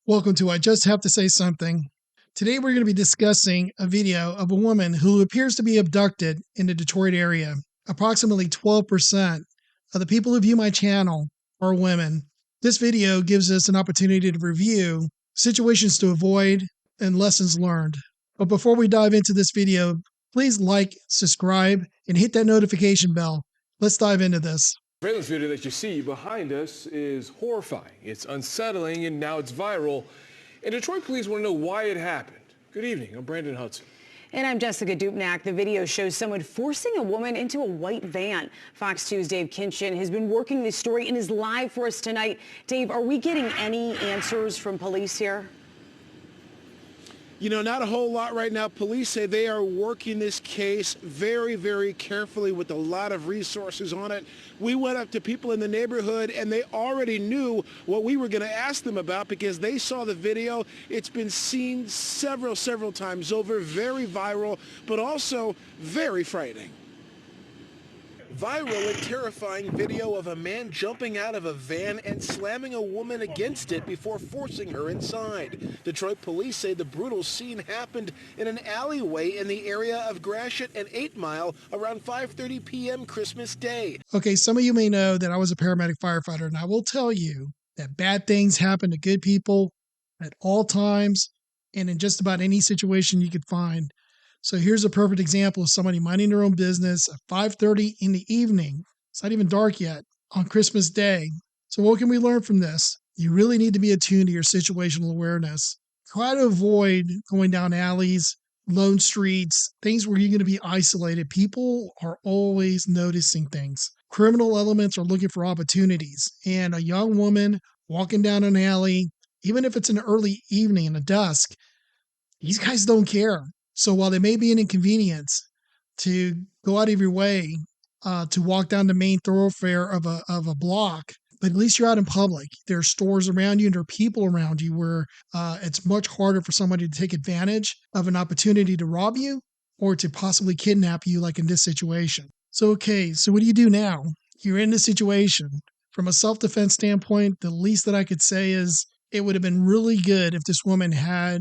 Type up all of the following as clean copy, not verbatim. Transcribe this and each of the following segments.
Welcome to I Just Have to Say Something. Today we're going to be discussing a video of a woman who appears to be abducted in the Detroit area. Approximately 12% of the people who view my channel are women. This video gives us an opportunity to review situations to avoid and lessons learned. But before we dive into this video, please like, subscribe, and hit that notification bell. Let's dive into this. The surveillance video that you see behind us is horrifying. It's unsettling, and now it's viral. And Detroit police want to know why it happened. Good evening. I'm Brandon Hudson. And I'm Jessica Dupnack. The video shows someone forcing a woman into a white van. Fox 2's Dave Kinchin has been working this story and is live for us tonight. Dave, are we getting any answers from police here? You know, not a whole lot right now. Police say they are working this case very, very carefully with a lot of resources on it. We went up to people in the neighborhood and they already knew what we were going to ask them about because they saw the video. It's been seen several times over, very viral, but also very frightening. Viral and terrifying video of a man jumping out of a van and slamming a woman against it before forcing her inside. Detroit police say the brutal scene happened in an alleyway in the area of Gratiot and 8 Mile around 5:30 p.m. Christmas Day. Okay, some of you may know that I was a paramedic firefighter, and I will tell you that bad things happen to good people at all times and in just about any situation you could find. So here's a perfect example of somebody minding their own business at 5:30 in the evening. It's not even dark yet on Christmas Day. So what can we learn from this? You really need to be attuned to your situational awareness. Try to avoid going down alleys, lone streets, things where you're going to be isolated. People are always noticing things. Criminal elements are looking for opportunities. And a young woman walking down an alley, even if it's an early evening in the dusk, these guys don't care. So while they may be an inconvenience to go out of your way to walk down the main thoroughfare of a block, but at least you're out in public. There are stores around you and there are people around you where it's much harder for somebody to take advantage of an opportunity to rob you or to possibly kidnap you like in this situation. So what do you do now? You're in this situation. From a self-defense standpoint, the least that I could say is it would have been really good if this woman had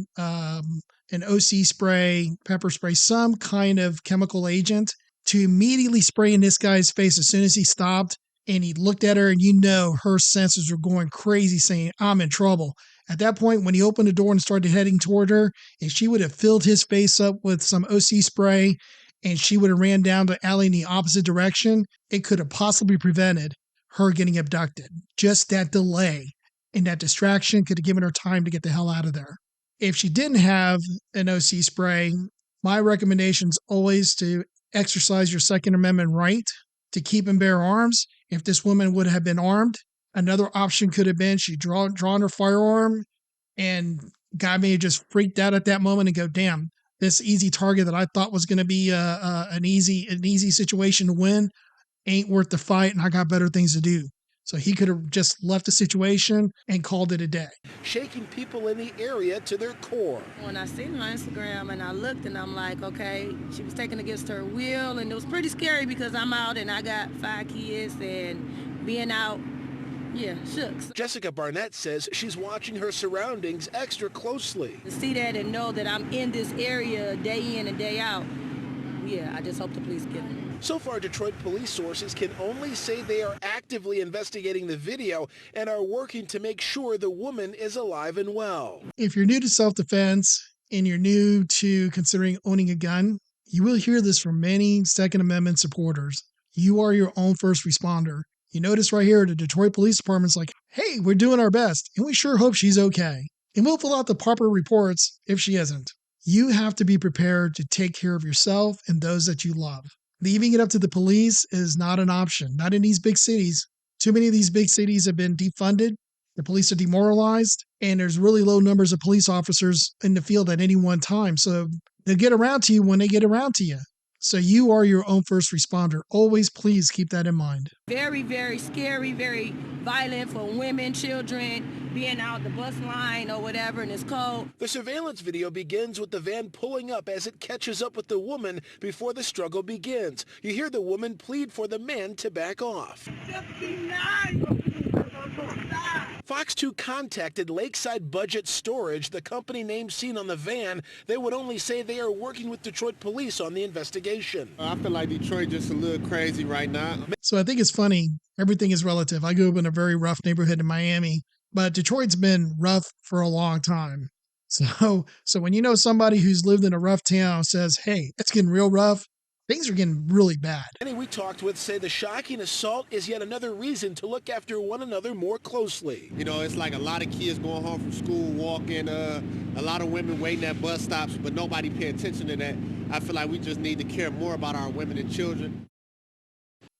an OC spray, pepper spray, some kind of chemical agent to immediately spray in this guy's face as soon as he stopped and he looked at her, and you know her senses were going crazy saying, I'm in trouble. At that point, when he opened the door and started heading toward her, if she would have filled his face up with some OC spray and she would have ran down the alley in the opposite direction, it could have possibly prevented her getting abducted. Just that delay and that distraction could have given her time to get the hell out of there. If she didn't have an OC spray, my recommendation is always to exercise your Second Amendment right to keep and bear arms. If this woman would have been armed, another option could have been she drawn her firearm, and guy may have just freaked out at that moment and go, damn, this easy target that I thought was going to be an easy situation to win ain't worth the fight, and I got better things to do. So he could have just left the situation and called it a day. Shaking people in the area to their core. When I seen her on Instagram and I looked and I'm like, okay, she was taken against her will, and it was pretty scary because I'm out and I got 5 kids and being out, yeah, shucks. Jessica Barnett says she's watching her surroundings extra closely. To see that and know that I'm in this area day in and day out, yeah, I just hope the police get me. So far, Detroit police sources can only say they are actively investigating the video and are working to make sure the woman is alive and well. If you're new to self-defense and you're new to considering owning a gun, you will hear this from many Second Amendment supporters. You are your own first responder. You notice right here, the Detroit Police Department's like, hey, we're doing our best, and we sure hope she's okay. And we'll fill out the proper reports if she isn't. You have to be prepared to take care of yourself and those that you love. Leaving it up to the police is not an option, not in these big cities. Too many of these big cities have been defunded, the police are demoralized, and there's really low numbers of police officers in the field at any one time. So they'll get around to you when they get around to you. So you are your own first responder. Always please keep that in mind. Very, very scary, very violent for women, children, being out the bus line or whatever, and it's cold. The surveillance video begins with the van pulling up as it catches up with the woman before the struggle begins. You hear the woman plead for the man to back off. Just be nice. Fox 2 contacted Lakeside Budget Storage, the company name seen on the van. They would only say they are working with Detroit police on the investigation. I feel like Detroit just a little crazy right now. So I think it's funny. Everything is relative. I grew up in a very rough neighborhood in Miami, but Detroit's been rough for a long time. So when you know somebody who's lived in a rough town says, hey, it's getting real rough, things are getting really bad. Many we talked with say the shocking assault is yet another reason to look after one another more closely. You know, it's like a lot of kids going home from school, walking, a lot of women waiting at bus stops, but nobody pay attention to that. I feel like we just need to care more about our women and children.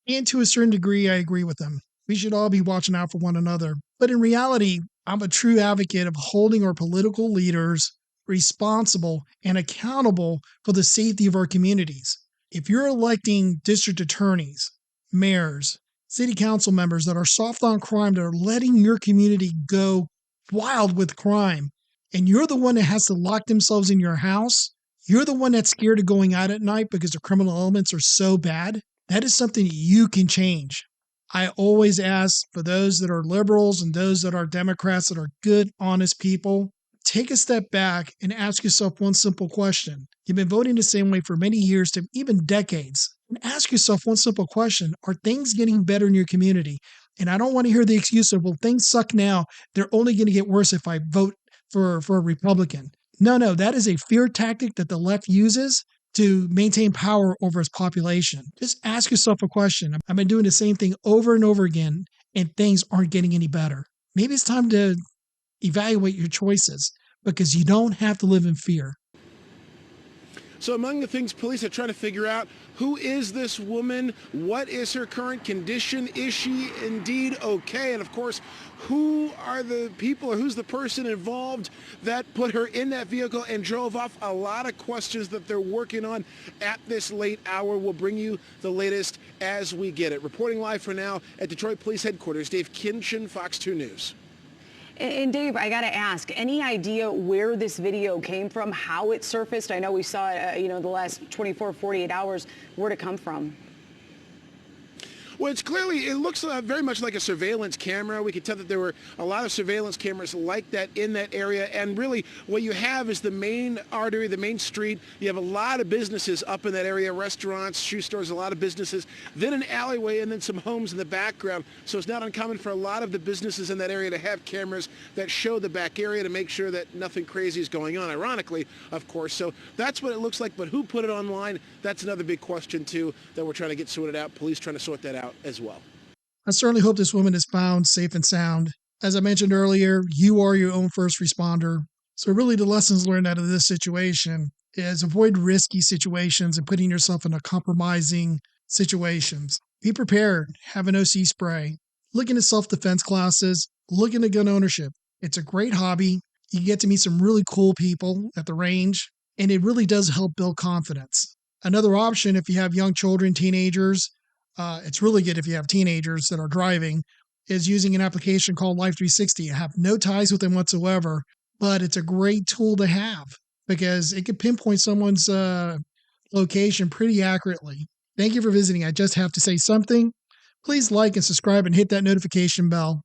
And to a certain degree, I agree with them. We should all be watching out for one another. But in reality, I'm a true advocate of holding our political leaders responsible and accountable for the safety of our communities. If you're electing district attorneys, mayors, city council members that are soft on crime, that are letting your community go wild with crime, and you're the one that has to lock themselves in your house, you're the one that's scared of going out at night because the criminal elements are so bad, that is something you can change. I always ask for those that are liberals and those that are Democrats that are good, honest people, take a step back and ask yourself one simple question. You've been voting the same way for many years to even decades. And ask yourself one simple question. Are things getting better in your community? And I don't want to hear the excuse of, well, things suck now. They're only going to get worse if I vote for a Republican. No, that is a fear tactic that the left uses to maintain power over its population. Just ask yourself a question. I've been doing the same thing over and over again, and things aren't getting any better. Maybe it's time to evaluate your choices because you don't have to live in fear. So among the things police are trying to figure out, who is this woman? What is her current condition? Is she indeed okay? And of course, who are the people or who's the person involved that put her in that vehicle and drove off? A lot of questions that they're working on at this late hour. We'll bring you the latest as we get it. Reporting live for now at Detroit Police Headquarters, Dave Kinchin, Fox 2 News. And Dave, I got to ask, any idea where this video came from, how it surfaced? I know we saw it, the last 24, 48 hours. Where'd it come from? Well, it looks very much like a surveillance camera. We could tell that there were a lot of surveillance cameras like that in that area. And really, what you have is the main artery, the main street. You have a lot of businesses up in that area, restaurants, shoe stores, a lot of businesses. Then an alleyway and then some homes in the background. So it's not uncommon for a lot of the businesses in that area to have cameras that show the back area to make sure that nothing crazy is going on, ironically, of course. So that's what it looks like. But who put it online? That's another big question, too, that we're trying to get sorted out. Police trying to sort that out as well. I certainly hope this woman is found safe and sound. As I mentioned earlier, you are your own first responder. So really the lessons learned out of this situation is avoid risky situations and putting yourself in a compromising situations. Be prepared. Have an OC spray. Look into self-defense classes. Look into gun ownership. It's a great hobby. You get to meet some really cool people at the range, and it really does help build confidence. Another option, if you have young children, teenagers, it's really good if you have teenagers that are driving, is using an application called Life 360. You have no ties with them whatsoever, but it's a great tool to have because it can pinpoint someone's location pretty accurately. Thank you for visiting. I just have to say something. Please like and subscribe and hit that notification bell.